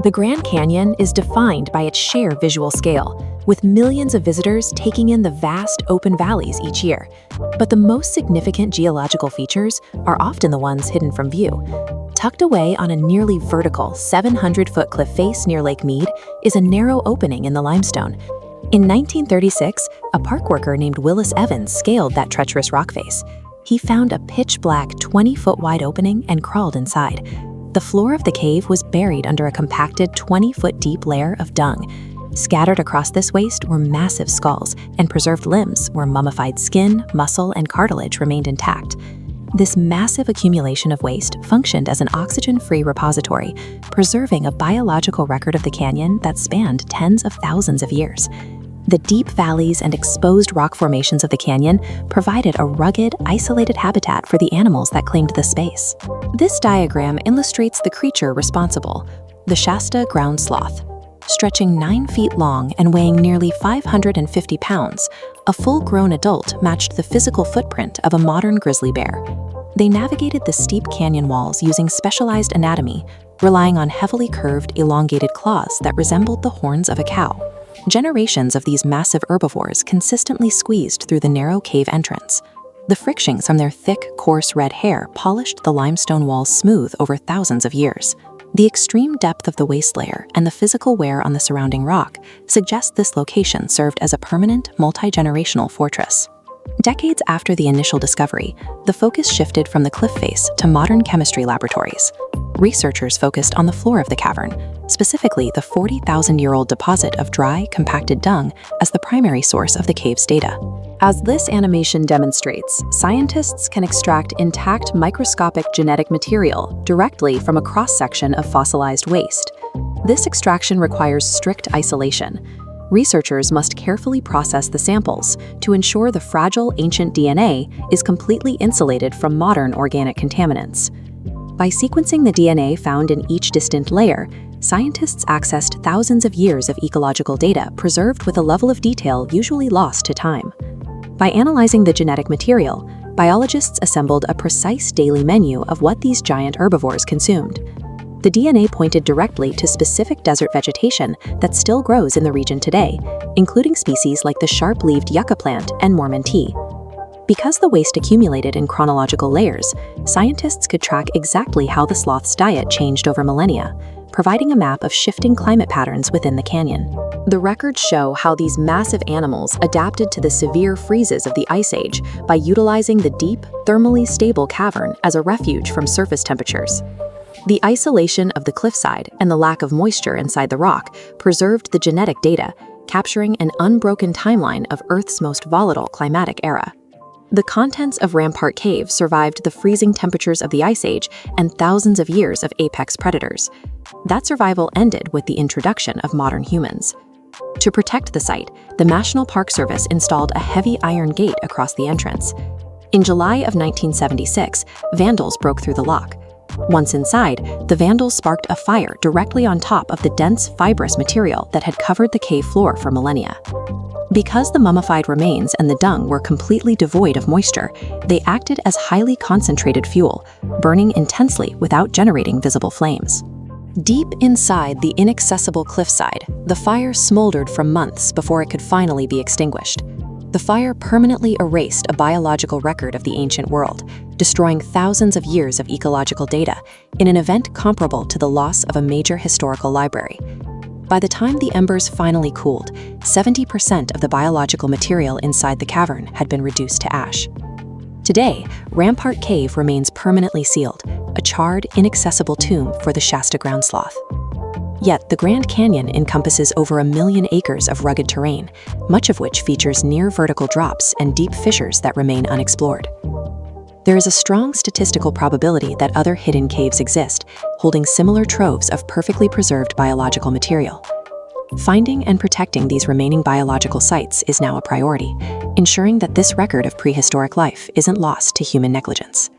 The Grand Canyon is defined by its sheer visual scale, with millions of visitors taking in the vast open valleys each year. But the most significant geological features are often the ones hidden from view. Tucked away on a nearly vertical 700-foot cliff face near Lake Mead is a narrow opening in the limestone. In 1936, a park worker named Willis Evans scaled that treacherous rock face. He found a pitch-black 20-foot wide opening and crawled inside. The floor of the cave was buried under a compacted 20-foot deep layer of dung. Scattered across this waste were massive skulls and preserved limbs where mummified skin, muscle, and cartilage remained intact. This massive accumulation of waste functioned as an oxygen-free repository, preserving a biological record of the canyon that spanned tens of thousands of years. The deep valleys and exposed rock formations of the canyon provided a rugged, isolated habitat for the animals that claimed the space. This diagram illustrates the creature responsible, the Shasta Ground Sloth. Stretching 9 feet long and weighing nearly 550 pounds, a full-grown adult matched the physical footprint of a modern grizzly bear. They navigated the steep canyon walls using specialized anatomy, relying on heavily curved, elongated claws that resembled the horns of a cow. Generations of these massive herbivores consistently squeezed through the narrow cave entrance. The frictions from their thick, coarse red hair polished the limestone walls smooth over thousands of years. The extreme depth of the waste layer and the physical wear on the surrounding rock suggest this location served as a permanent, multi-generational fortress. Decades after the initial discovery, the focus shifted from the cliff face to modern chemistry laboratories. Researchers focused on the floor of the cavern, specifically the 40,000-year-old deposit of dry, compacted dung as the primary source of the cave's data. As this animation demonstrates, scientists can extract intact microscopic genetic material directly from a cross-section of fossilized waste. This extraction requires strict isolation. Researchers must carefully process the samples to ensure the fragile ancient DNA is completely insulated from modern organic contaminants. By sequencing the DNA found in each distant layer, scientists accessed thousands of years of ecological data preserved with a level of detail usually lost to time. By analyzing the genetic material, biologists assembled a precise daily menu of what these giant herbivores consumed. The DNA pointed directly to specific desert vegetation that still grows in the region today, including species like the sharp-leaved yucca plant and Mormon tea. Because the waste accumulated in chronological layers, scientists could track exactly how the sloth's diet changed over millennia, providing a map of shifting climate patterns within the canyon. The records show how these massive animals adapted to the severe freezes of the Ice Age by utilizing the deep, thermally stable cavern as a refuge from surface temperatures. The isolation of the cliffside and the lack of moisture inside the rock preserved the genetic data, capturing an unbroken timeline of Earth's most volatile climatic era. The contents of Rampart Cave survived the freezing temperatures of the Ice Age and thousands of years of apex predators. That survival ended with the introduction of modern humans. To protect the site, the National Park Service installed a heavy iron gate across the entrance. In July of 1976, vandals broke through the lock. Once inside, the vandals sparked a fire directly on top of the dense, fibrous material that had covered the cave floor for millennia. Because the mummified remains and the dung were completely devoid of moisture, they acted as highly concentrated fuel, burning intensely without generating visible flames. Deep inside the inaccessible cliffside, the fire smoldered for months before it could finally be extinguished. The fire permanently erased a biological record of the ancient world, destroying thousands of years of ecological data in an event comparable to the loss of a major historical library. By the time the embers finally cooled, 70% of the biological material inside the cavern had been reduced to ash. Today, Rampart Cave remains permanently sealed, a charred, inaccessible tomb for the Shasta Ground Sloth. Yet, the Grand Canyon encompasses over 1 million acres of rugged terrain, much of which features near-vertical drops and deep fissures that remain unexplored. There is a strong statistical probability that other hidden caves exist, holding similar troves of perfectly preserved biological material. Finding and protecting these remaining biological sites is now a priority, ensuring that this record of prehistoric life isn't lost to human negligence.